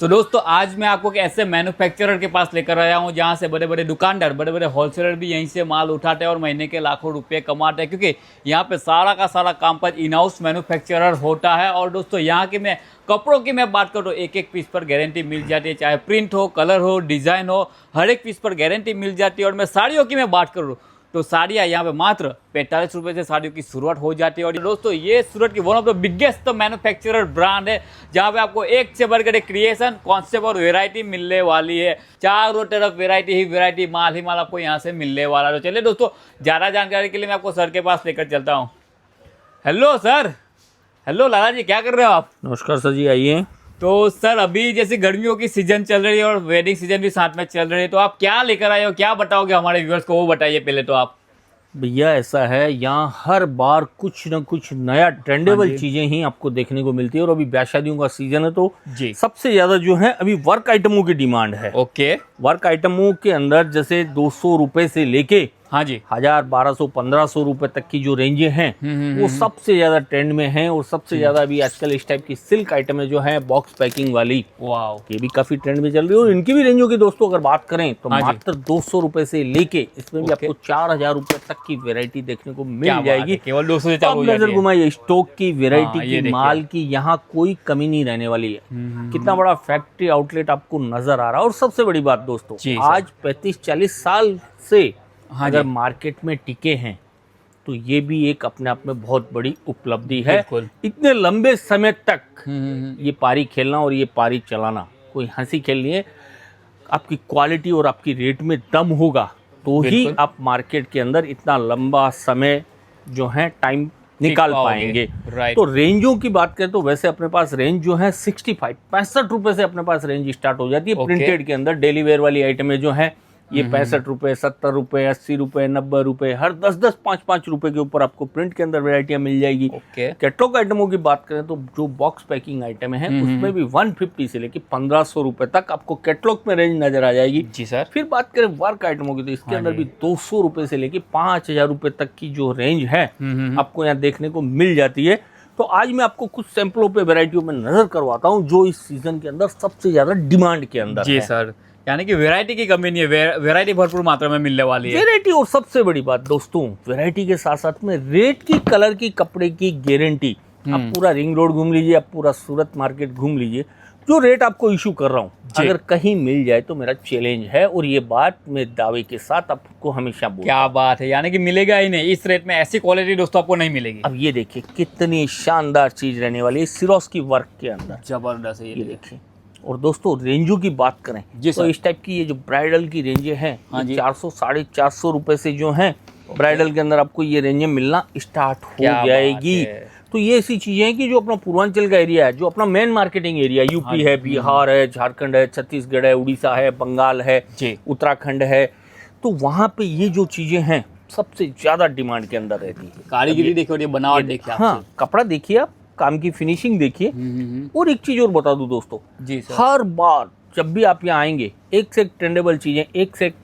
तो दोस्तों आज मैं आपको एक ऐसे मैन्युफैक्चरर के पास लेकर आया हूँ जहाँ से बड़े बड़े दुकानदार, बड़े बड़े होलसेलर भी यहीं से माल उठाते हैं और महीने के लाखों रुपए कमाते हैं, क्योंकि यहाँ पे सारा का सारा काम पर इन हाउस मैन्युफैक्चरर होता है। और दोस्तों यहाँ की मैं कपड़ों की मैं बात करूँ तो एक एक पीस पर गारंटी मिल जाती है, चाहे प्रिंट हो, कलर हो, डिज़ाइन हो, हर एक पीस पर गारंटी मिल जाती है। और मैं साड़ियों की मैं बात करूँ तो साड़ियाँ यहाँ पे मात्र 45 रुपये से साड़ियों की शुरुआत हो जाती है। और दोस्तों ये सूरत की one of the biggest manufacturer brand है, जहाँ पे आपको एक से बढ़कर एक क्रिएशन, कॉन्सेप्ट और वेराइटी मिलने वाली है। चारों तरफ वेराइटी ही वेराइटी, माल ही माल आपको यहाँ से मिलने वाला है। तो चलिए दोस्तों, ज़्यादा जानकारी के लिए मैं आपको सर के पास लेकर चलता हूँ। Hello sir. हेलो लाला जी, क्या कर रहे हो आप? नमस्कार सर जी, आइए। तो सर अभी जैसे गर्मियों की सीजन चल रही है और वेडिंग सीजन भी साथ में चल रही है, तो आप क्या लेकर आए हो, क्या बताओगे हमारे व्यूअर्स को, वो बताइए पहले तो आप। भैया ऐसा है, यहाँ हर बार कुछ न कुछ नया ट्रेंडेबल चीजें ही आपको देखने को मिलती है। और अभी ब्याह शादियों का सीजन है तो जी सबसे ज्यादा जो है अभी वर्क आइटमों की डिमांड है। ओके। वर्क आइटमों के अंदर जैसे 200 रुपए से लेके हाँ जी 1000, 1200, 1500 रुपए तक की जो रेंजें हैं वो सबसे ज्यादा ट्रेंड में हैं। और सबसे ज्यादा अभी आजकल इस टाइप की सिल्क आइटमें जो है बॉक्स पैकिंग वाली, वाओ, ये भी काफी ट्रेंड में चल रही है। और इनकी भी रेंजों की दोस्तों अगर बात करें तो मात्र 200 रुपए से लेके इसमें भी आपको 4000 रुपए तक की वेरायटी देखने को मिल जाएगी। केवल 200 से चालू हो नजर जाती है। घुमाइए, स्टॉक की वेराइटी ये की, माल की यहाँ कोई कमी नहीं रहने वाली है। कितना बड़ा फैक्ट्री आउटलेट आपको नजर आ रहा है। और सबसे बड़ी बात दोस्तों, आज 35-40 साल से अगर मार्केट में टिके हैं तो ये भी एक अपने आप में बहुत बड़ी उपलब्धि है। इतने लंबे समय तक ये पारी खेलना और ये पारी चलाना कोई हंसी खेल नहीं है। आपकी क्वालिटी और आपकी रेट में दम होगा तो ही आप मार्केट के अंदर इतना लंबा समय जो है टाइम निकाल पाएंगे। तो रेंजों की बात करें तो वैसे अपने पास रेंज जो है 65 रुपए से अपने पास रेंज स्टार्ट हो जाती है। प्रिंटेड के अंदर डेली वेयर वाली आइटमें जो है ये 65 रुपए, 70 रुपए, 80 रुपए, 90 रुपए, हर 10-10, 5-5 रुपए के ऊपर आपको प्रिंट के अंदर वैरायटियां मिल जाएगी। कैटलॉग आइटमों की बात करें तो जो बॉक्स पैकिंग आइटम है उसमें भी 150 से लेके 1500 रुपए तक आपको कैटलॉग में रेंज नजर आ जाएगी। जी सर। फिर बात करें वर्क आइटमों की तो इसके अंदर भी 200 रुपए से लेके 5000 रुपए तक की जो रेंज है आपको यहाँ देखने को मिल जाती है। तो आज मैं आपको कुछ सैंपलों पे वैरायटियों में नजर करवाता हूँ जो इस सीजन के अंदर सबसे ज्यादा डिमांड के अंदर जी सर। यानी कि वैरायटी की कमी नहीं है, वैरायटी भरपूर मात्रा में मिलने वाली है। वैरायटी, और सबसे बड़ी बात दोस्तों, वैरायटी के साथ साथ में रेट की, कलर की, कपड़े की गारंटी। आप पूरा रिंग रोड घूम लीजिए, आप पूरा सूरत मार्केट घूम लीजिए, जो रेट आपको इशू कर रहा हूँ अगर कहीं मिल जाए तो मेरा चैलेंज है। और ये बात मैं दावे के साथ आपको हमेशा बोलूं। क्या बात है, यानी कि मिलेगा ही नहीं इस रेट में, ऐसी क्वालिटी दोस्तों आपको नहीं मिलेगी। अब ये देखिए कितनी शानदार चीज रहने वाली है सिरोस की वर्क के अंदर, जबरदस्त है ये देखिए। और दोस्तों रेंजों की बात करें तो इस टाइप की ये जो ब्राइडल की रेंजें हैं 400, 450 रुपए से जो हैं ब्राइडल के अंदर आपको ये रेंजें मिलना स्टार्ट हो जाएगी। तो ये ऐसी चीजें हैं कि जो अपना पूर्वांचल का एरिया है, जो अपना मेन मार्केटिंग एरिया, यूपी है, बिहार है, झारखंड है, छत्तीसगढ़ है, उड़ीसा है, बंगाल है, उत्तराखंड है, तो वहाँ पे ये जो चीजें हैं सबसे ज्यादा डिमांड के अंदर रहती है। कारीगरी देखिए और ये बनावट देखिए, हाँ कपड़ा देखिए, आप काम की फिनिशिंग देखिए। और एक चीज और बता दूं दोस्तों, जी सर, हर बार जब भी आप यहाँ आएंगे एक से एक ट्रेंडेबल चीजें, एक से एक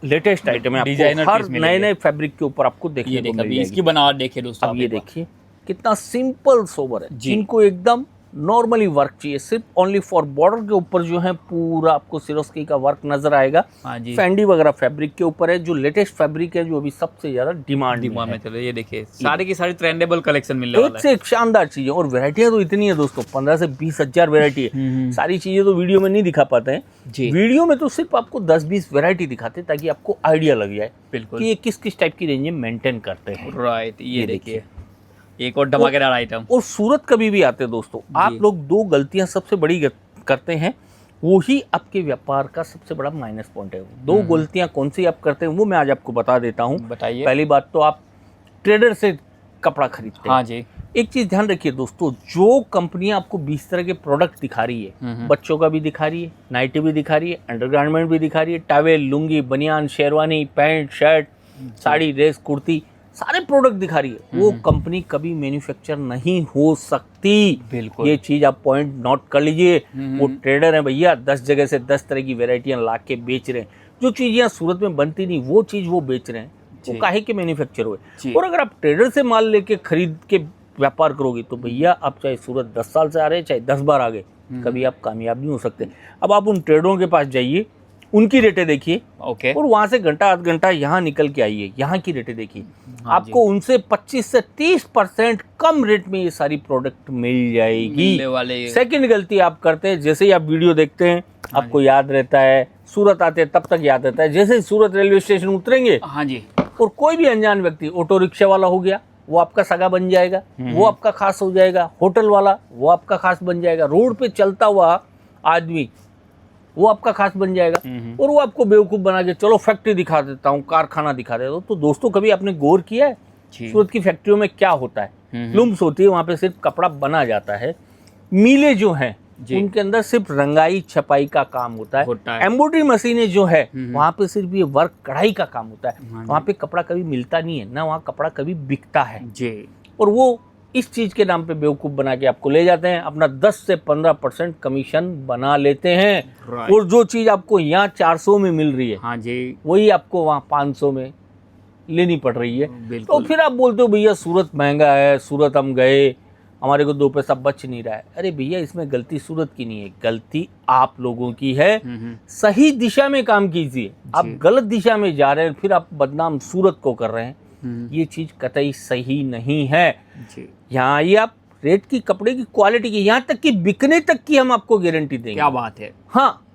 लेटेस्ट आइटम है, आपको हर नए फैब्रिक के ऊपर आपको देखने को मिल जाएगी। इसकी बनावट देखिए दोस्तों, अब ये देखिए कितना सिंपल सोबर है। जिनको एकदम नॉर्मली वर्क चाहिए, सिर्फ ओनली फॉर बॉर्डर के ऊपर जो है पूरा आपको सिरोस्की का वर्क नजर आएगा। फैंडी वगैरह फैब्रिक के ऊपर है, जो लेटेस्ट फैब्रिक है, जो अभी सबसे ज्यादा डिमांड में चल रही है। ये देखिए सारी की सारी ट्रेंडेबल कलेक्शन मिलने वाला है, एक से एक शानदार चीजें। और वेरायटियां तो इतनी है दोस्तों, 15 से 20 हजार वेरायटी है। सारी चीजें तो वीडियो में नहीं दिखा पाते हैं। वीडियो में तो सिर्फ आपको 10-20 वेरायटी दिखाते हैं ताकि आपको आइडिया लग जाए कि ये किस किस टाइप की रेंज में मेंटेन करते हैं। राइट, ये देखिए एक और धमाकेदार आइटम। और सूरत कभी भी आते हैं दोस्तों, आप लोग दो गलतियां सबसे बड़ी करते हैं, वो ही आपके व्यापार का सबसे बड़ा माइनस पॉइंट है। दो गलतियां कौन सी आप करते हैं वो मैं आज आपको बता देता हूं। बताइए। पहली बात तो आप ट्रेडर से कपड़ा खरीदते हैं। हाँ जी। एक चीज ध्यान रखिए दोस्तों, जो कंपनियां आपको 20 तरह के प्रोडक्ट दिखा रही है, बच्चों का भी दिखा रही है, नाइटी भी दिखा रही है, अंडरगारमेंट भी दिखा रही है, टावेल, लुंगी, बनियान, sherwani, pant, shirt, sari, dress, kurti, सारे प्रोडक्ट दिखा रही है, वो कंपनी कभी मैन्युफैक्चर नहीं हो सकती। बिल्कुल, ये चीज आप पॉइंट नोट कर लीजिए। वो ट्रेडर है भैया, 10 जगह से 10 तरह की वेरायटियां ला के बेच रहे हैं। जो चीज यहाँ सूरत में बनती नहीं वो चीज वो बेच रहे हैं, वो काहे के मैन्युफैक्चर हुए। और अगर आप ट्रेडर से माल लेके खरीद के व्यापार करोगे तो भैया आप चाहे सूरत 10 साल से आ रहे हैं, चाहे 10 बार आ गए, कभी आप कामयाब नहीं हो सकते। अब आप उन ट्रेडरों के पास जाइए, उनकी रेटें देखिए, ओके, और वहां से घंटा आध घंटा यहाँ निकल के आइए, यहाँ की रेटें देखिए। हाँ आपको उनसे 25 से 30% कम रेट में ये सारी प्रोडक्ट मिल जाएगी। मिलने वाले। सेकंड गलती आप करते हैं, जैसे ही आप वीडियो देखते हैं आपको याद रहता है, सूरत आते हैं तब तक याद रहता है, जैसे ही सूरत रेलवे स्टेशन उतरेंगे हाँ जी, और कोई भी अनजान व्यक्ति, ऑटो रिक्शा वाला हो गया, वो आपका सगा बन जाएगा, वो आपका खास हो जाएगा, होटल वाला वो आपका खास बन जाएगा, रोड पे चलता हुआ आदमी वो आपका खास बन जाएगा, और वो आपको बेवकूफ़ बना के चलो फैक्ट्री दिखा देता हूँ, कारखाना दिखा देता हूँ। तो दोस्तों कभी आपने गौर किया है सूरत की फैक्ट्रियों में क्या होता है? लूम्स होती है, वहाँ पे सिर्फ कपड़ा बना जाता है। मिलें जो हैं उनके अंदर सिर्फ रंगाई छपाई का काम होता है। एम्ब्रॉयडरी मशीनें जो है वहाँ पे सिर्फ ये वर्क कढ़ाई का काम होता है। वहाँ पे कपड़ा कभी मिलता नहीं है, ना वहाँ कपड़ा कभी बिकता है जी। और वो इस चीज के नाम पे बेवकूफ बना के आपको ले जाते हैं, अपना 10 से 15% कमीशन बना लेते हैं। और जो चीज आपको यहाँ 400 में मिल रही है, हाँ जी, वही आपको वहाँ 500 में लेनी पड़ रही है। तो फिर आप बोलते हो भैया सूरत महंगा है, सूरत हम गए हमारे को 2 पैसा बच नहीं रहा है। अरे भैया इसमें गलती सूरत की नहीं है, गलती आप लोगों की है। सही दिशा में काम कीजिए, आप गलत दिशा में जा रहे हैं, फिर आप बदनाम सूरत को कर रहे हैं। ये चीज कतई सही नहीं है। यहाँ आइए, आप रेट की, कपड़े की क्वालिटी की, यहाँ तक कि बिकने तक की हम आपको गारंटी देंगे। क्या बात है। हाँ,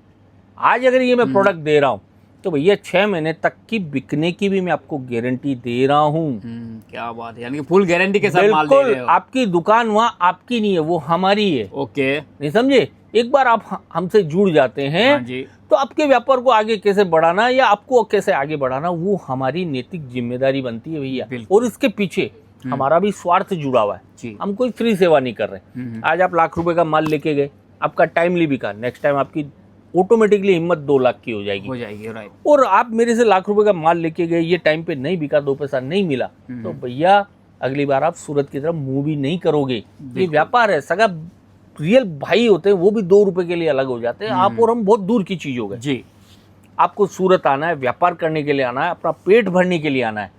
आज अगर ये मैं प्रोडक्ट दे रहा हूँ तो भैया 6 महीने तक की बिकने की भी मैं आपको गारंटी दे रहा हूँ। क्या बात है, यानी कि फुल गारंटी के साथ माल दे रहे हो। आपकी दुकान वहाँ आपकी नहीं है, वो हमारी है। ओके, नहीं समझे? एक बार आप हमसे जुड़ जाते हैं, हाँ जी, तो आपके व्यापार को आगे कैसे बढ़ाना या आपको कैसे आगे बढ़ाना, वो हमारी नैतिक जिम्मेदारी बनती है भैया। और इसके पीछे हमारा भी स्वार्थ जुड़ा हुआ है। हम कोई फ्री सेवा नहीं कर रहे। आज आप लाख रुपए का माल लेके गए, आपका टाइमली बिका, नेक्स्ट टाइम आपकी ऑटोमेटिकली हिम्मत 2 लाख की हो जाएगी। राइट। और आप मेरे से लाख रुपए का माल लेके गए, ये टाइम पे नहीं बिका, 2 पैसा नहीं मिला, तो भैया अगली बार आप सूरत की तरफ मूव भी नहीं करोगे। ये व्यापार है, सगा रियल भाई होते हैं वो भी 2 रुपए के लिए अलग हो जाते हैं। आप और हम बहुत दूर की चीज हो गए जी। आपको सूरत आना है, व्यापार करने के लिए आना है, अपना पेट भरने के लिए आना है।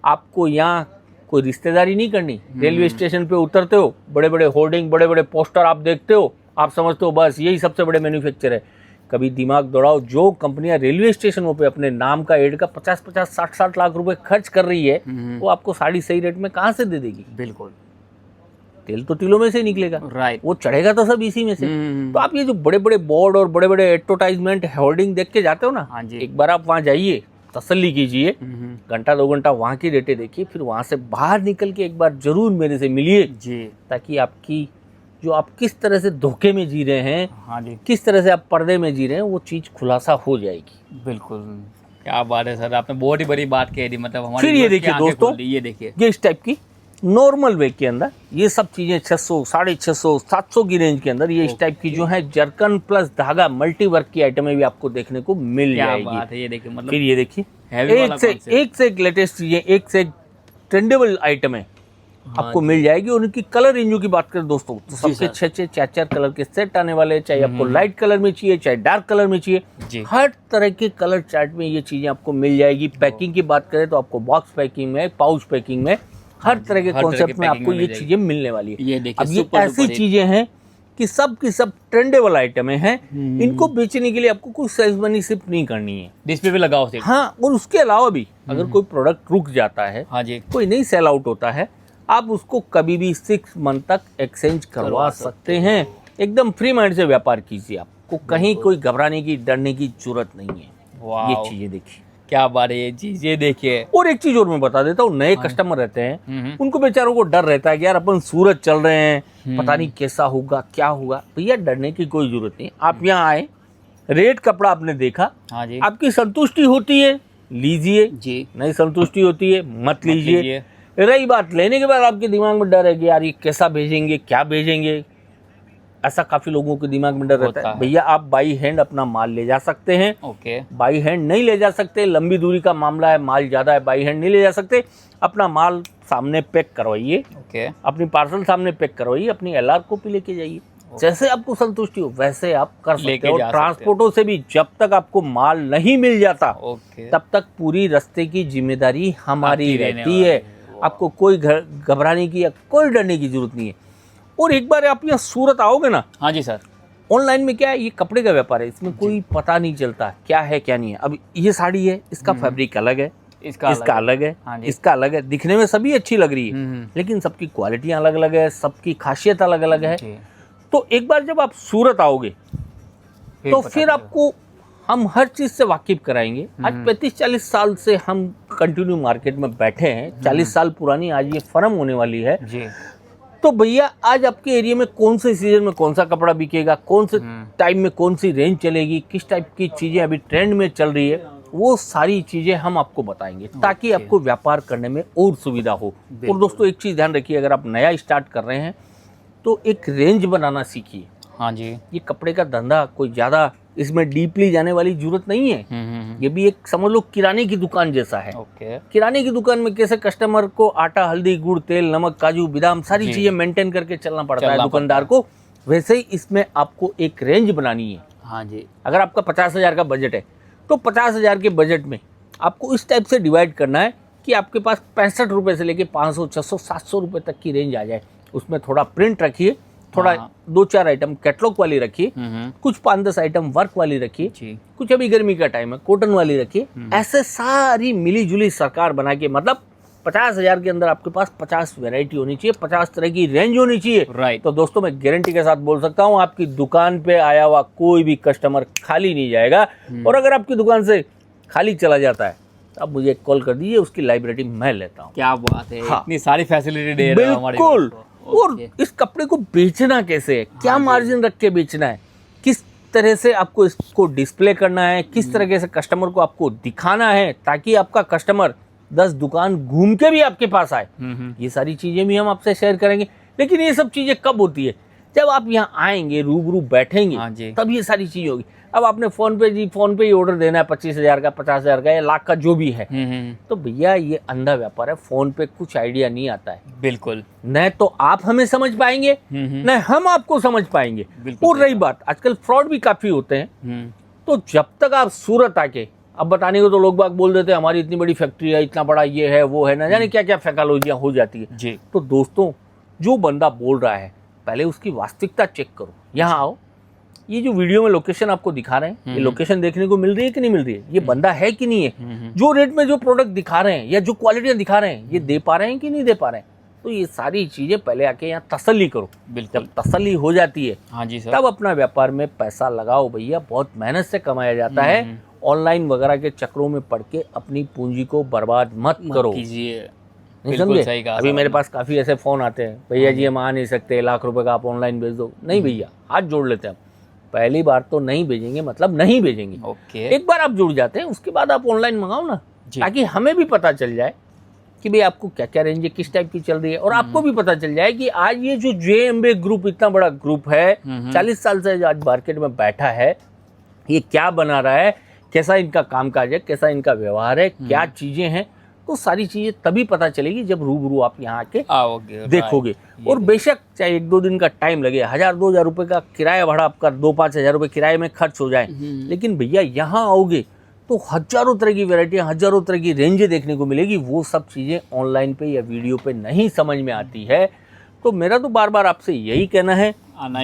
आपको यहाँ कोई रिश्तेदारी नहीं करनी। रेलवे स्टेशन पे उतरते हो, बड़े बड़े होर्डिंग, बड़े बड़े पोस्टर आप देखते हो, आप समझते हो बस यही सबसे बड़े मैन्युफैक्चर है। कभी दिमाग दौड़ाओ, जो कंपनियां रेलवे स्टेशनों पे अपने नाम का एड का 50-50, 60-60 लाख रुपए खर्च कर रही है, वो आपको साड़ी सही रेट में कहाँ से दे देगी? बिल्कुल, तेल तो टिलों में से निकलेगा। राइट। वो चढ़ेगा तो सब इसी में से। तो आप ये जो बड़े बड़े बोर्ड और बड़े बड़े एडवर्टाइजमेंट होर्डिंग देख के जाते हो ना, हाँ जी, एक बार आप वहाँ जाइए, तसल्ली कीजिए, घंटा 2 घंटा वहाँ की रेटें देखिए, फिर वहाँ से बाहर निकल के एक बार जरूर मेरे से मिलिए जी, ताकि आपकी जो आप किस तरह से धोखे में जी रहे हैं, हाँ जी, किस तरह से आप पर्दे में जी रहे हैं, वो चीज़ खुलासा हो जाएगी। बिल्कुल, क्या बात है सर, आपने बहुत ही बड़ी बात कह दी। मतलब हमारे फिर ये देखिए दोस्तों, ये देखिए, ये इस टाइप की नॉर्मल वे के अंदर ये सब चीजें 600, 650, 700 की रेंज के अंदर ये इस टाइप की जो है जरकन प्लस धागा मल्टी वर्क की आइटमें भी आपको देखने को मिल जाएगी। क्या बात है, ये देखिए, मतलब फिर ये देखिए एक से एक लेटेस्ट चीजें, एक से एक ट्रेंडेबल आइटमें आपको मिल जाएगी। और उनकी कलर रेंजों की बात करें दोस्तों, तो सबके 6-6, 4-4 कलर के सेट आने वाले, चाहे आपको लाइट कलर में चाहिए, चाहे डार्क कलर में चाहिए, हर तरह के कलर चार्ट में ये चीजें आपको मिल जाएगी। पैकिंग की बात करें तो आपको बॉक्स पैकिंग में, पाउच पैकिंग में, हर तरह के कॉन्सेप्ट में आपको ये चीजें मिलने वाली है। ये देखिए, अब ये ऐसी चीजें हैं कि सब की सब ट्रेंडेबल आइटमें हैं। इनको बेचने के लिए आपको कोई सेल्स मनी सिर्फ नहीं करनी है, डिस्प्ले पे लगाओ सिर्फ। हाँ, और उसके अलावा भी अगर कोई प्रोडक्ट रुक जाता है, हाँ जी, कोई नहीं सेल आउट होता है, आप उसको कभी भी 6 मंथ तक एक्सचेंज करवा सकते हैं। एकदम फ्री माइंड से व्यापार कीजिए, आपको कहीं कोई घबराने की, डरने की जरूरत नहीं है। ये चीजें देखिए, क्या बात है, ये चीज ये देखिए। और एक चीज और मैं बता देता हूँ, नए कस्टमर रहते हैं, उनको बेचारों को डर रहता है कि यार अपन सूरत चल रहे हैं, पता नहीं कैसा होगा, क्या होगा। भैया डरने की कोई जरूरत नहीं। आप यहाँ आए, रेट कपड़ा आपने देखा, हाँ जी, आपकी संतुष्टि होती है लीजिए जी, नहीं संतुष्टि होती है मत लीजिए। रही बात लेने के बाद आपके दिमाग में डर है कि यार ये कैसा भेजेंगे, क्या भेजेंगे, ऐसा काफी लोगों के दिमाग में डर रहता है। भैया आप बाई हैंड अपना माल ले जा सकते हैं। ओके, बाई हैंड नहीं ले जा सकते, लंबी दूरी का मामला है, माल ज्यादा है, बाई हैंड नहीं ले जा सकते, अपना माल सामने पैक करवाइए। ओके, अपनी पार्सल सामने पैक करवाइए, अपनी LR कॉपी लेके जाइए। जैसे आपको संतुष्टि हो वैसे आप कर सकते हो। ट्रांसपोर्टों से भी जब तक आपको माल नहीं मिल जाता, तब तक पूरी रास्ते की जिम्मेदारी हमारी रहती है। आपको कोई घबराने की या कोई डरने की जरूरत नहीं है। और एक बार आप यहाँ सूरत आओगे ना, हाँ जी सर, ऑनलाइन में क्या है, ये कपड़े का व्यापार है, इसमें कोई पता नहीं चलता क्या है क्या नहीं है। अब ये साड़ी है, इसका फैब्रिक अलग है, इसका अलग है, इसका अलग है, दिखने में सभी अच्छी लग रही है, लेकिन सबकी क्वालिटियां अलग अलग है, सबकी खासियत अलग अलग है। तो एक बार जब आप सूरत आओगे तो फिर आपको हम हर चीज से वाकिफ कराएंगे। आज 35-40 साल से हम कंटिन्यू मार्केट में बैठे हैं, 40 साल पुरानी आज ये फर्म होने वाली है जी। तो भैया आज आपके एरिया में कौन से सीजन में कौन सा कपड़ा बिकेगा, कौन से टाइम में कौन सी रेंज चलेगी, किस टाइप की चीजें अभी ट्रेंड में चल रही है, वो सारी चीजें हम आपको बताएंगे ताकि आपको व्यापार करने में और सुविधा हो। और दोस्तों एक चीज ध्यान रखिए, अगर आप नया स्टार्ट कर रहे हैं तो एक रेंज बनाना सीखिए। हाँ जी, ये कपड़े का धंधा कोई ज्यादा इसमें डीपली जाने वाली जरूरत नहीं है। ये भी एक समझ लो किराने की दुकान जैसा है। किराने की दुकान में कैसे कस्टमर को आटा, हल्दी, गुड़, तेल, नमक, काजू, बादाम सारी चीजें मेंटेन करके चलना पड़ता है दुकानदार को, वैसे ही इसमें आपको एक रेंज बनानी है। हाँ जी, अगर आपका 50,000 का बजट है तो 50,000 के बजट में आपको इस टाइप से डिवाइड करना है कि आपके पास 65 रुपए से लेके 500, 600, 700 रुपए तक की रेंज आ जाए। उसमें थोड़ा प्रिंट रखिए, थोड़ा 2-4 आइटम कैटलॉग वाली रखिए, कुछ 5-10 आइटम वर्क वाली रखिए, कुछ अभी गर्मी का टाइम है कॉटन वाली रखिए। ऐसे सारी मिली जुली सरकार बना के, मतलब 50,000 के अंदर आपके पास 50 वैरायटी होनी चाहिए, 50 तरह की रेंज होनी चाहिए। तो दोस्तों मैं गारंटी के साथ बोल सकता हूँ आपकी दुकान पे आया हुआ कोई भी कस्टमर खाली नहीं जाएगा। और अगर आपकी दुकान से खाली चला जाता है तो आप मुझे कॉल कर दीजिए, उसकी लाइब्रेरी मैं लेता हूँ। क्या बात है, इतनी सारी फैसिलिटी दे रहे हो। बिल्कुल। और इस कपड़े को बेचना कैसे है, क्या मार्जिन रख के बेचना है, किस तरह से आपको इसको डिस्प्ले करना है, किस तरह से कस्टमर को आपको दिखाना है ताकि आपका कस्टमर 10 दुकान घूम के भी आपके पास आए, ये सारी चीजें भी हम आपसे शेयर करेंगे। लेकिन ये सब चीजें कब होती है, जब आप यहाँ आएंगे, रूबरू बैठेंगे, तब ये सारी चीजें होगी। अब आपने फोन पे ही ऑर्डर देना है 25,000 का, 50,000 का या लाख का जो भी है, तो भैया ये अंधा व्यापार है, फोन पे कुछ आइडिया नहीं आता है। बिल्कुल, न तो आप हमें समझ पाएंगे न हम आपको समझ पाएंगे। और रही बात, आजकल फ्रॉड भी काफी होते हैं। तो जब तक आप सूरत आके, अब बताने को तो लोग बाग बोल देते हैं हमारी इतनी बड़ी फैक्ट्री है, इतना बड़ा ये है वो है, ना जाने क्या क्या फैकालोजियां हो जाती है जी। तो दोस्तों जो बंदा बोल रहा है पहले उसकी वास्तविकता चेक करो। यहाँ आओ, ये जो वीडियो में लोकेशन आपको दिखा रहे हैं, ये लोकेशन देखने को मिल रही है कि नहीं मिल रही है, ये बंदा है कि नहीं है, जो रेट में जो प्रोडक्ट दिखा रहे हैं या जो क्वालिटियां दिखा रहे हैं ये दे पा रहे हैं कि नहीं दे पा रहे हैं। तो ये सारी चीजें पहले आके यहाँ तसल्ली करो। जब तसल्ली हो जाती है, हाँ जी सर, तब अपना व्यापार में पैसा लगाओ भैया, बहुत मेहनत से कमाया जाता है। ऑनलाइन वगैरह के चक्रों में पड़ के अपनी पूंजी को बर्बाद मत करो। समझे? अभी मेरे पास काफी ऐसे फोन आते हैं, भैया जी हम आ नहीं सकते, लाख रुपए का आप ऑनलाइन भेज दो। नहीं भैया, हाथ जोड़ लेते हैं। पहली बार तो नहीं भेजेंगे, मतलब नहीं भेजेंगे। एक बार आप जुड़ जाते हैं, उसके बाद आप ऑनलाइन मंगाओ ना, ताकि हमें भी पता चल जाए कि भाई आपको क्या क्या रेंज है, किस टाइप की चल रही है, और आपको भी पता चल जाए कि आज ये जो JMB ग्रुप इतना बड़ा ग्रुप है, 40 साल से आज मार्केट में बैठा है, ये क्या बना रहा है, कैसा इनका कामकाज है, कैसा इनका व्यवहार है, क्या चीजें हैं। तो सारी चीजें तभी पता चलेगी जब रूबरू आप यहाँ आके आओगे, देखोगे। और बेशक चाहे 1-2 दिन का टाइम लगे, 1,000-2,000 रुपए का किराया भाड़ा आपका 2-5 हज़ार रुपए किराए में खर्च हो जाए, लेकिन भैया यहाँ आओगे तो हजारों तरह की वैरायटियां, हजारों तरह की रेंजें देखने को मिलेगी। वो सब चीजें ऑनलाइन पे या वीडियो पे नहीं समझ में आती है। तो मेरा तो बार बार आपसे यही कहना है,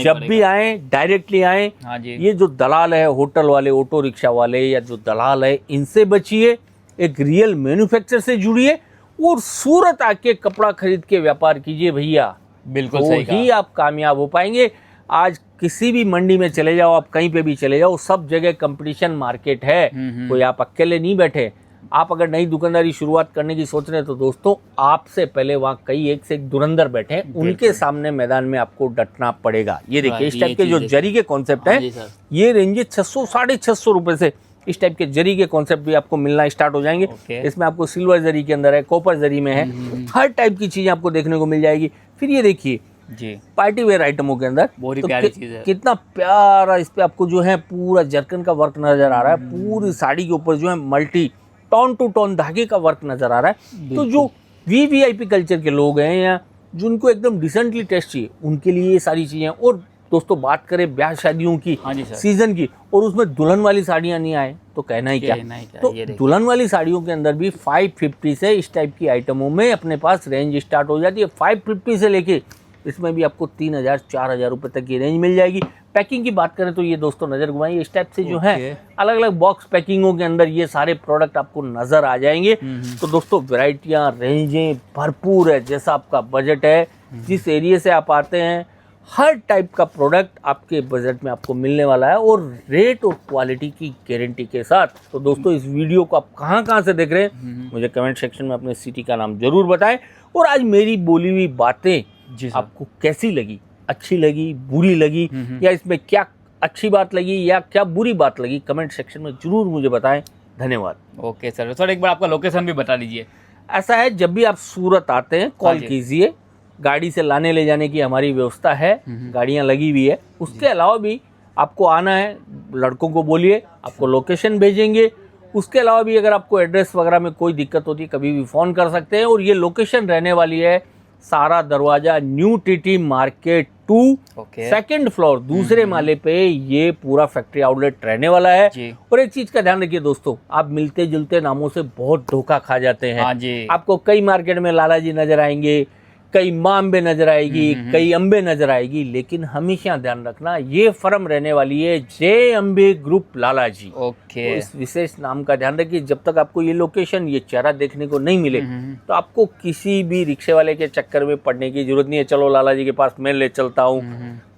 जब भी आए डायरेक्टली आए। ये जो दलाल है, होटल वाले, ऑटो रिक्शा वाले या जो दलाल है, इनसे बचिए, एक रियल मैन्युफैक्चर से जुड़िए और सूरत आके कपड़ा खरीद के व्यापार कीजिए भैया। बिल्कुल सही कहा। ही आप कामयाब हो पाएंगे। आज किसी भी मंडी में चले जाओ, आप कहीं पे भी चले जाओ, सब जगह कंपटीशन मार्केट है, कोई आप अकेले नहीं बैठे। आप अगर नई दुकानदारी शुरुआत करने की सोच रहे हैं तो दोस्तों आपसे पहले वहाँ कई एक से एक धुरंधर बैठे हैं, उनके सामने मैदान में आपको डटना पड़ेगा। ये देखिए इस टाइप के जो जरी के कॉन्सेप्ट है, ये रेंज 600-650 रुपए से इस टाइप के जरी के कॉन्सेप्ट भी आपको मिलना स्टार्ट हो जाएंगे। इसमें आपको सिल्वर जरी के अंदर है, कॉपर जरी में है, हर टाइप की चीजें आपको देखने को मिल जाएगी। फिर ये देखिए जी पार्टी वेयर आइटमों के अंदर बहुत ही प्यारी चीज है, कितना प्यारा इस पे आपको जो है पूरा जरकन का वर्क नजर आ रहा है। पूरी साड़ी के ऊपर जो है मल्टी टोन टू टोन धागे का वर्क नजर आ रहा है। तो जो VVIP कल्चर के लोग हैं या जिनको एकदम डिसेंटली टेस्ट चाहिए, उनके लिए ये सारी चीजें। और दोस्तों बात करें ब्याह शादियों की, सीजन की, और उसमें दुल्हन वाली साड़ियां नहीं आए तो कहना ही क्या। तो दुल्हन वाली साड़ियों के अंदर भी 550 से इस टाइप की आइटमों में अपने पास रेंज स्टार्ट हो जाती है। 550 से लेके इसमें भी आपको 3,000-4,000 रुपए तक की रेंज मिल जाएगी। पैकिंग की बात करें तो ये दोस्तों नज़र घुमाइए, इस टाइप से जो है Okay. अलग अलग बॉक्स पैकिंगों के अंदर ये सारे प्रोडक्ट आपको नज़र आ जाएंगे। तो दोस्तों वैरायटियाँ, रेंजें भरपूर है, जैसा आपका बजट है, जिस एरिया से आप आते हैं, हर टाइप का प्रोडक्ट आपके बजट में आपको मिलने वाला है और रेट और क्वालिटी की गारंटी के साथ। तो दोस्तों इस वीडियो को आप कहाँ से देख रहे हैं, मुझे कमेंट सेक्शन में अपने सिटी का नाम जरूर बताएं। और आज मेरी बोली हुई बातें जी सर। आपको कैसी लगी, अच्छी लगी, बुरी लगी, या इसमें क्या अच्छी बात लगी या क्या बुरी बात लगी, कमेंट सेक्शन में जरूर मुझे बताएं। धन्यवाद। Okay sir. सर एक बार आपका लोकेशन भी बता दीजिए। ऐसा है, जब भी आप सूरत आते हैं कॉल जी। कीजिए, गाड़ी से लाने ले जाने की हमारी व्यवस्था है, गाड़ियां लगी हुई है। उसके अलावा भी आपको आना है, लड़कों को बोलिए, आपको लोकेशन भेजेंगे। उसके अलावा भी अगर आपको एड्रेस वगैरह में कोई दिक्कत होती है, कभी भी फ़ोन कर सकते हैं। और ये लोकेशन रहने वाली है सारा दरवाजा, new TT market 2, okay. Second floor, दूसरे माले पे ये पूरा फैक्ट्री आउटलेट रहने वाला है। जी। और एक चीज का ध्यान रखिए दोस्तों, आप मिलते जुलते नामों से बहुत धोखा खा जाते हैं। हाँ जी। आपको कई मार्केट में लाला जी नजर आएंगे, कई माँ अम्बे नजर आएगी, कई अम्बे नजर आएगी, लेकिन हमेशा ध्यान रखना ये फर्म रहने वाली है जय अम्बे ग्रुप लाला जी। ओके। तो इस विशेष नाम का ध्यान रखिए। जब तक आपको ये लोकेशन, ये चेहरा देखने को नहीं मिले, तो आपको किसी भी रिक्शे वाले के चक्कर में पड़ने की जरूरत नहीं है। चलो लाला जी के पास मैं ले चलता हूँ,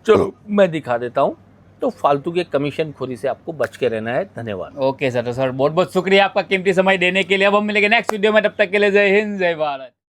चलो मैं दिखा देता हूँ। तो फालतू के कमीशन खोरी से आपको बच के रहना है। धन्यवाद। Okay sir. तो सर बहुत बहुत शुक्रिया आपका कीमती समय देने के लिए। अब हम मिलेंगे नेक्स्ट वीडियो में, तब तक के लिए जय हिंद, जय भारत।